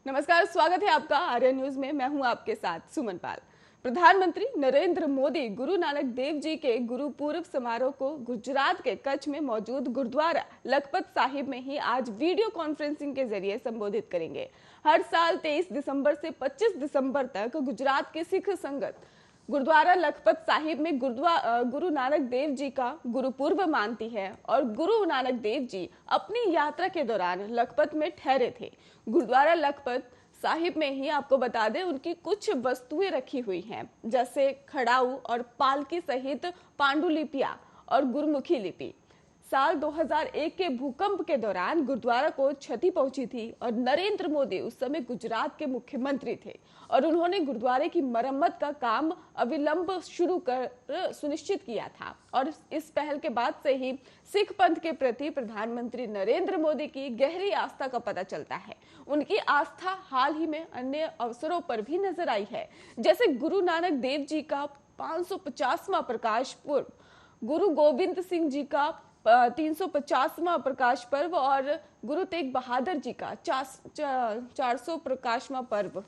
नमस्कार, स्वागत है आपका आर्य न्यूज में। मैं हूं आपके साथ सुमन पाल। प्रधानमंत्री नरेंद्र मोदी गुरु नानक देव जी के गुरु पूर्व समारोह को गुजरात के कच्छ में मौजूद गुरुद्वारा लखपत साहिब में ही आज वीडियो कॉन्फ्रेंसिंग के जरिए संबोधित करेंगे। हर साल 23 दिसंबर से 25 दिसंबर तक गुजरात के सिख संगत गुरुद्वारा लखपत साहिब में गुरु नानक देव जी का गुरुपूर्व मानती है और गुरु नानक देव जी अपनी यात्रा के दौरान लखपत में ठहरे थे। गुरुद्वारा लखपत साहिब में ही आपको बता दें उनकी कुछ वस्तुएं रखी हुई हैं, जैसे खड़ाऊ और पालकी सहित पांडुलिपियां और गुरमुखी लिपि। साल 2001 के भूकंप के दौरान गुरुद्वारा को क्षति पहुंची थी और नरेंद्र मोदी उस समय गुजरात के मुख्यमंत्री थे और उन्होंने गुरुद्वारे की मरम्मत का काम अविलंब शुरू कर सुनिश्चित किया था। और इस पहल के बाद से ही सिख पंथ के प्रति प्रधानमंत्री नरेंद्र मोदी की गहरी आस्था का पता चलता है। उनकी आस्था हाल ही में अन्य अवसरों पर भी नजर आई है, जैसे गुरु नानक देव जी का 550वां प्रकाश पर्व, गुरु गोविंद सिंह जी का 350वां प्रकाश पर्व और गुरु तेग बहादुर जी का 400 प्रकाशवां पर्व।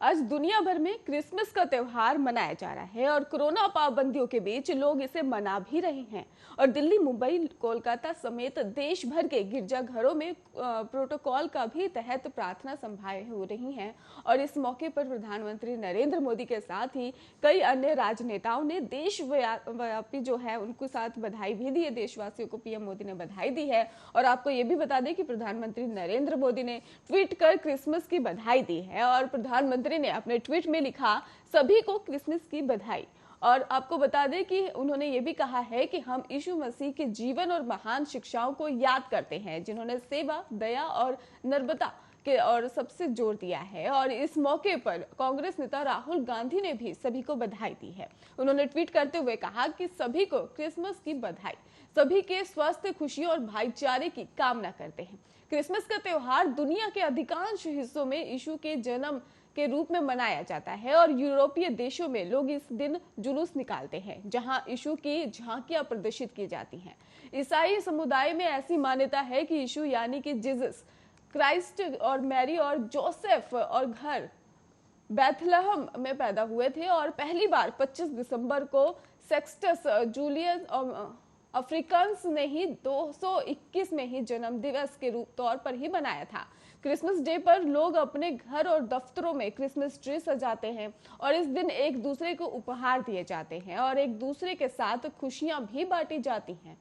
आज दुनिया भर में क्रिसमस का त्योहार मनाया जा रहा है और कोरोना पाबंदियों के बीच लोग इसे मना भी रहे हैं। और दिल्ली, मुंबई, कोलकाता समेत देश भर के गिरजाघरों में प्रोटोकॉल का भी तहत प्रार्थना सभाएं हो रही हैं। और इस मौके पर प्रधानमंत्री नरेंद्र मोदी के साथ ही कई अन्य राजनेताओं ने देशव्यापी जो है उनको साथ बधाई भी दी है। देशवासियों को पीएम मोदी ने बधाई दी है। और आपको ये भी बता दें कि प्रधानमंत्री नरेंद्र मोदी ने ट्वीट कर क्रिसमस की बधाई दी है और प्रधानमंत्री ने अपने ट्वीट में लिखा, सभी को क्रिसमस की बधाई। और आपको बता दें कि उन्होंने ये भी कहा है कि हम यीशु मसीह के जीवन और महान शिक्षाओं को याद करते हैं, जिन्होंने सेवा, दया और नर्मदा के और सबसे जोर दिया है। और इस मौके पर कांग्रेस नेता राहुल गांधी ने भी सभी को बधाई दी है। उन्होंने ट्वीट करते हुए कहा कि सभी को क्रिसमस की बधाई, सभी के स्वास्थ्य, खुशी और भाईचारे की कामना करते हैं। क्रिसमस का त्योहार दुनिया के अधिकांश हिस्सों में यीशु के जन्म के रूप में मनाया जाता है और यूरोपीय देशों में लोग इस दिन जुलूस निकालते हैं, जहां यीशु की झांकियां प्रदर्शित की जाती हैं। ईसाई समुदाय में ऐसी मान्यता है कि यीशु यानी कि जीसस क्राइस्ट और मैरी और जोसेफ और घर बेथलहम में पैदा हुए थे और पहली बार 25 दिसंबर को सेक्सटस जूलियस अफ्रीकांस ने ही 221 में ही जन्म दिवस के रूप तौर पर ही मनाया था। क्रिसमस डे पर लोग अपने घर और दफ्तरों में क्रिसमस ट्री सजाते हैं और इस दिन एक दूसरे को उपहार दिए जाते हैं और एक दूसरे के साथ खुशियां भी बांटी जाती हैं।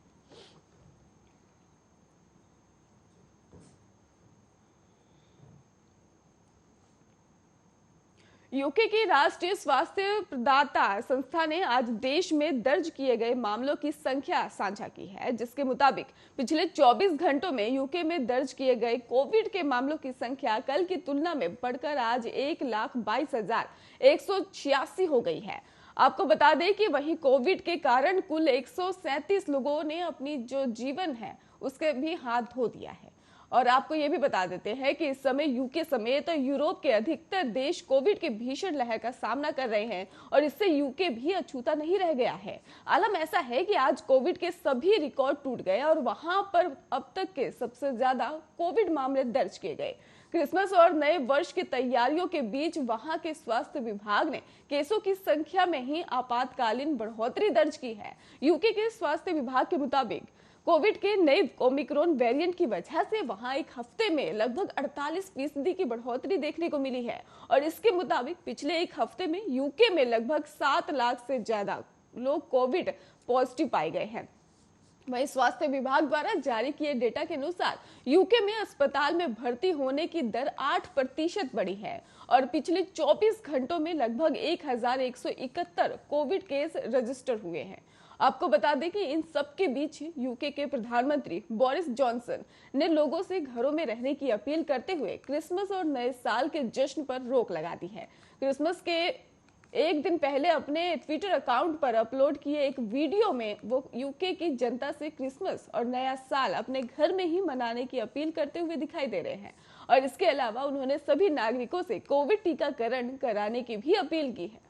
यूके की राष्ट्रीय स्वास्थ्य प्रदाता संस्था ने आज देश में दर्ज किए गए मामलों की संख्या साझा की है, जिसके मुताबिक पिछले 24 घंटों में यूके में दर्ज किए गए कोविड के मामलों की संख्या कल की तुलना में बढ़कर आज 1,22,186 हो गई है। आपको बता दें कि वहीं कोविड के कारण कुल 137 लोगों ने अपनी जो जीवन है उसके भी हाथ धो दिया है। और आपको ये भी बता देते हैं कि इस समय यूके समेत यूरोप के अधिकतर देश कोविड की भीषण लहर का सामना कर रहे हैं और इससे यूके भी अछूता नहीं रह गया है। आलम ऐसा है कि आज कोविड के सभी रिकॉर्ड टूट गए और वहां पर अब तक के सबसे ज्यादा कोविड मामले दर्ज किए गए। क्रिसमस और नए वर्ष की तैयारियों के बीच वहां के स्वास्थ्य विभाग ने केसों की संख्या में ही आपातकालीन बढ़ोतरी दर्ज की है। यूके के स्वास्थ्य विभाग के मुताबिक कोविड के नए ओमिक्रॉन वेरिएंट की वजह से वहां एक हफ्ते में लगभग 48% की बढ़ोतरी देखने को मिली है और इसके मुताबिक पिछले एक हफ्ते में यूके में लगभग 7 लाख से ज्यादा लोग कोविड पॉजिटिव पाए गए हैं। वहीं स्वास्थ्य विभाग द्वारा जारी किए डेटा के अनुसार यूके में अस्पताल में भर्ती होने की दर 8% बढ़ी है और पिछले 24 घंटों में लगभग 1,171 कोविड केस रजिस्टर हुए हैं। आपको बता दें कि इन सब के बीच यूके के प्रधानमंत्री बोरिस जॉनसन ने लोगों से घरों में रहने की अपील करते हुए क्रिसमस और नए साल के जश्न पर रोक लगा दी है। क्रिसमस के एक दिन पहले अपने ट्विटर अकाउंट पर अपलोड किए एक वीडियो में वो यूके की जनता से क्रिसमस और नया साल अपने घर में ही मनाने की अपील करते हुए दिखाई दे रहे हैं और इसके अलावा उन्होंने सभी नागरिकों से कोविड टीकाकरण कराने की भी अपील की है।